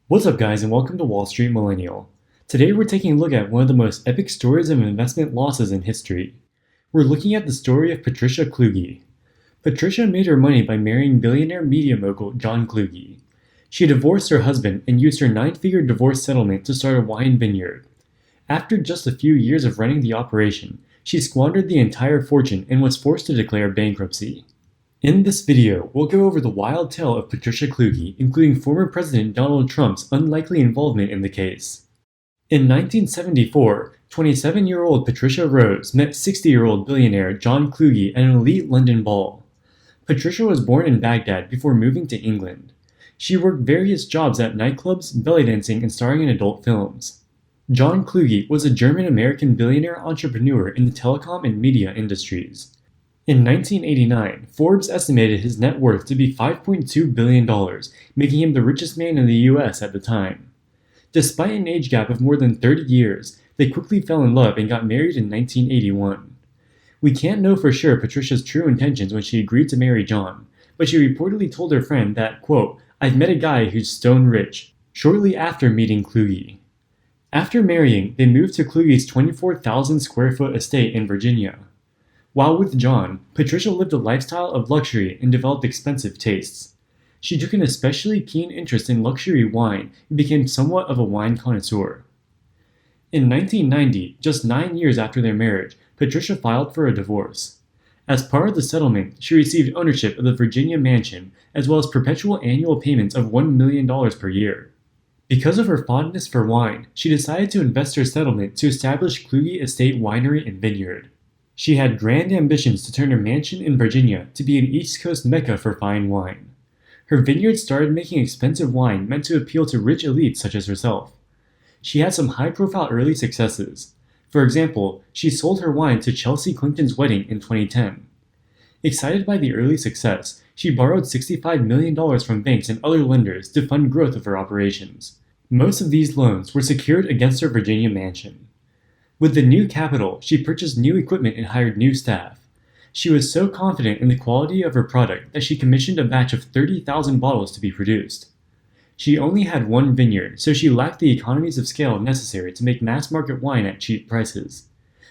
What's up, guys, and welcome to Wall Street Millennial. Today we're taking a look at one of the most epic stories of investment losses in history. We're looking at the story of Patricia Kluge. Patricia made her money by marrying billionaire media mogul John Kluge. She divorced her husband and used her nine-figure divorce settlement to start a wine vineyard. After just a few years of running the operation, she squandered the entire fortune and was forced to declare bankruptcy. In this video, we'll go over the wild tale of Patricia Kluge, including former President Donald Trump's unlikely involvement in the case. In 1974, 27-year-old Patricia Rose met 60-year-old billionaire John Kluge at an elite London ball. Patricia was born in Baghdad before moving to England. She worked various jobs at nightclubs, belly dancing, and starring in adult films. John Kluge was a German-American billionaire entrepreneur in the telecom and media industries. In 1989, Forbes estimated his net worth to be $5.2 billion, making him the richest man in the US at the time. Despite an age gap of more than 30 years, they quickly fell in love and got married in 1981. We can't know for sure Patricia's true intentions when she agreed to marry John, but she reportedly told her friend that, quote, "I've met a guy who's stone rich," shortly after meeting Kluge. After marrying, they moved to Kluge's 24,000 square foot estate in Virginia. While with John, Patricia lived a lifestyle of luxury and developed expensive tastes. She took an especially keen interest in luxury wine and became somewhat of a wine connoisseur. In 1990, just 9 years after their marriage, Patricia filed for a divorce. As part of the settlement, she received ownership of the Virginia mansion, as well as perpetual annual payments of $1 million per year. Because of her fondness for wine, she decided to invest her settlement to establish Kluge Estate Winery and Vineyard. She had grand ambitions to turn her mansion in Virginia to be an East Coast mecca for fine wine. Her vineyard started making expensive wine meant to appeal to rich elites such as herself. She had some high-profile early successes. For example, she sold her wine to Chelsea Clinton's wedding in 2010. Excited by the early success, she borrowed $65 million from banks and other lenders to fund growth of her operations. Most of these loans were secured against her Virginia mansion. With the new capital, she purchased new equipment and hired new staff. She was so confident in the quality of her product that she commissioned a batch of 30,000 bottles to be produced. She only had one vineyard, so she lacked the economies of scale necessary to make mass-market wine at cheap prices.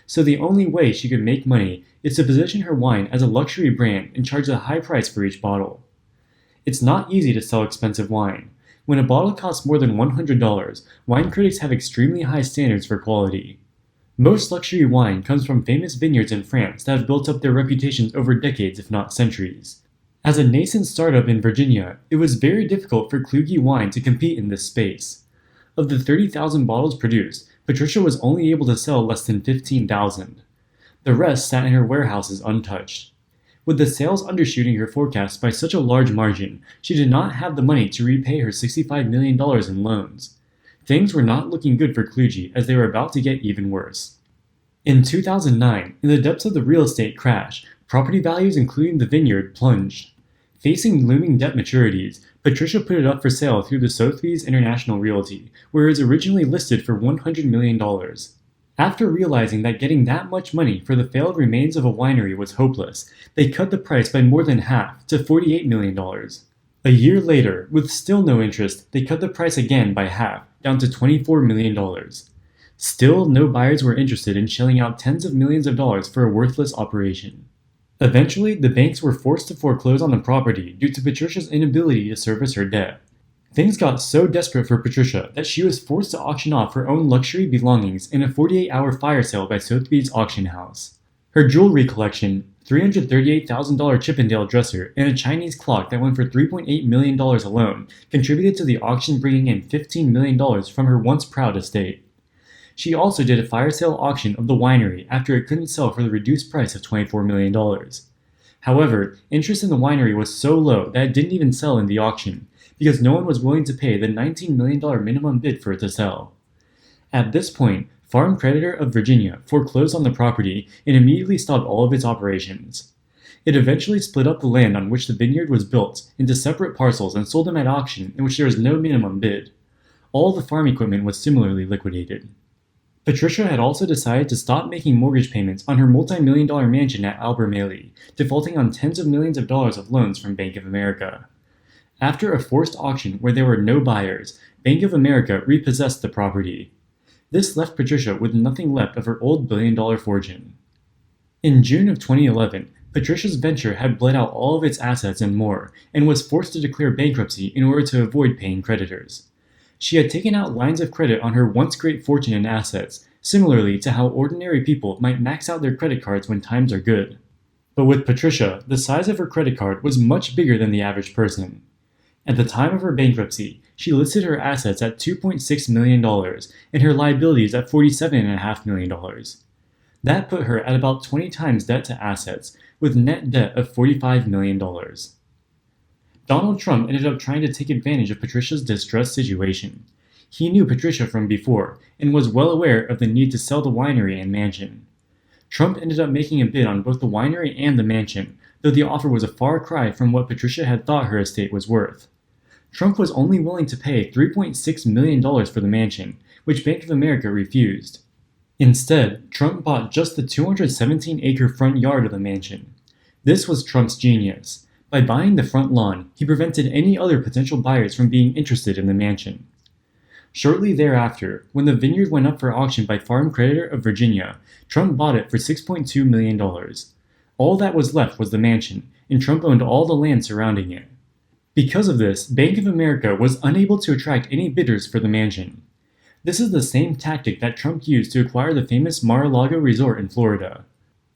So the only way she could make money is to position her wine as a luxury brand and charge a high price for each bottle. It's not easy to sell expensive wine. When a bottle costs more than $100, wine critics have extremely high standards for quality. Most luxury wine comes from famous vineyards in France that have built up their reputations over decades if not centuries. As a nascent startup in Virginia, it was very difficult for Kluge Wine to compete in this space. Of the 30,000 bottles produced, Patricia was only able to sell less than 15,000. The rest sat in her warehouses untouched. With the sales undershooting her forecasts by such a large margin, she did not have the money to repay her $65 million in loans. Things were not looking good for Kluge as they were about to get even worse. In 2009, in the depths of the real estate crash, property values including the vineyard plunged. Facing looming debt maturities, Patricia put it up for sale through the Sotheby's International Realty, where it was originally listed for $100 million. After realizing that getting that much money for the failed remains of a winery was hopeless, they cut the price by more than half to $48 million. A year later, with still no interest, they cut the price again by half, down to $24 million. Still, no buyers were interested in shelling out tens of millions of dollars for a worthless operation. Eventually, the banks were forced to foreclose on the property due to Patricia's inability to service her debt. Things got so desperate for Patricia that she was forced to auction off her own luxury belongings in a 48-hour fire sale by Sotheby's auction house. Her jewelry collection, $338,000 Chippendale dresser, and a Chinese clock that went for $3.8 million alone contributed to the auction bringing in $15 million from her once proud estate. She also did a fire sale auction of the winery after it couldn't sell for the reduced price of $24 million. However, interest in the winery was so low that it didn't even sell in the auction, because no one was willing to pay the $19 million minimum bid for it to sell. At this point, Farm Creditor of Virginia foreclosed on the property and immediately stopped all of its operations. It eventually split up the land on which the vineyard was built into separate parcels and sold them at auction in which there was no minimum bid. All the farm equipment was similarly liquidated. Patricia had also decided to stop making mortgage payments on her multi-million-dollar mansion at Albemarle, defaulting on tens of millions of dollars of loans from Bank of America. After a forced auction where there were no buyers, Bank of America repossessed the property. This left Patricia with nothing left of her old billion-dollar fortune. In June of 2011, Patricia's venture had bled out all of its assets and more, and was forced to declare bankruptcy in order to avoid paying creditors. She had taken out lines of credit on her once great fortune and assets, similarly to how ordinary people might max out their credit cards when times are good. But with Patricia, the size of her credit card was much bigger than the average person. At the time of her bankruptcy, she listed her assets at $2.6 million and her liabilities at $47.5 million. That put her at about 20 times debt to assets, with net debt of $45 million. Donald Trump ended up trying to take advantage of Patricia's distressed situation. He knew Patricia from before and was well aware of the need to sell the winery and mansion. Trump ended up making a bid on both the winery and the mansion, though the offer was a far cry from what Patricia had thought her estate was worth. Trump was only willing to pay $3.6 million for the mansion, which Bank of America refused. Instead, Trump bought just the 217-acre front yard of the mansion. This was Trump's genius. By buying the front lawn, he prevented any other potential buyers from being interested in the mansion. Shortly thereafter, when the vineyard went up for auction by Farm Creditor of Virginia, Trump bought it for $6.2 million. All that was left was the mansion, and Trump owned all the land surrounding it. Because of this, Bank of America was unable to attract any bidders for the mansion. This is the same tactic that Trump used to acquire the famous Mar-a-Lago resort in Florida.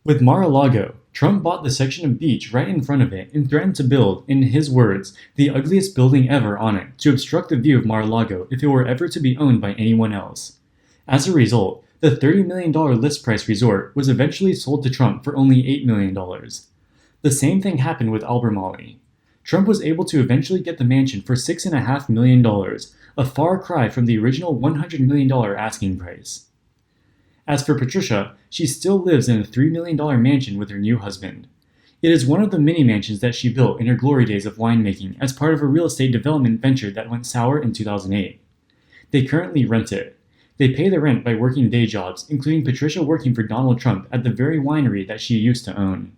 With Mar-a-Lago, Trump bought the section of beach right in front of it and threatened to build, in his words, the ugliest building ever on it to obstruct the view of Mar-a-Lago if it were ever to be owned by anyone else. As a result, the $30 million list price resort was eventually sold to Trump for only $8 million. The same thing happened with Albemarle. Trump was able to eventually get the mansion for $6.5 million, a far cry from the original $100 million asking price. As for Patricia, she still lives in a $3 million mansion with her new husband. It is one of the many mansions that she built in her glory days of winemaking as part of a real estate development venture that went sour in 2008. They currently rent it. They pay the rent by working day jobs, including Patricia working for Donald Trump at the very winery that she used to own.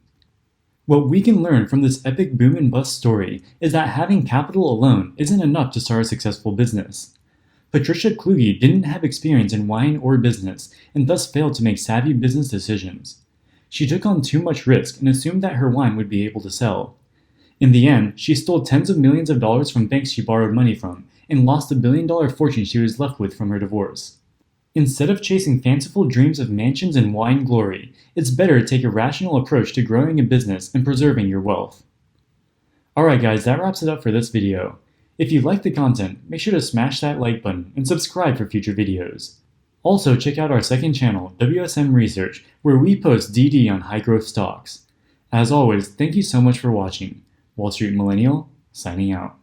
What we can learn from this epic boom and bust story is that having capital alone isn't enough to start a successful business. Patricia Kluge didn't have experience in wine or business and thus failed to make savvy business decisions. She took on too much risk and assumed that her wine would be able to sell. In the end, she stole tens of millions of dollars from banks she borrowed money from and lost the billion-dollar fortune she was left with from her divorce. Instead of chasing fanciful dreams of mansions and wine glory, it's better to take a rational approach to growing a business and preserving your wealth. Alright guys, that wraps it up for this video. If you liked the content, make sure to smash that like button and subscribe for future videos. Also, check out our second channel, WSM Research, where we post DD on high-growth stocks. As always, thank you so much for watching. Wall Street Millennial, signing out.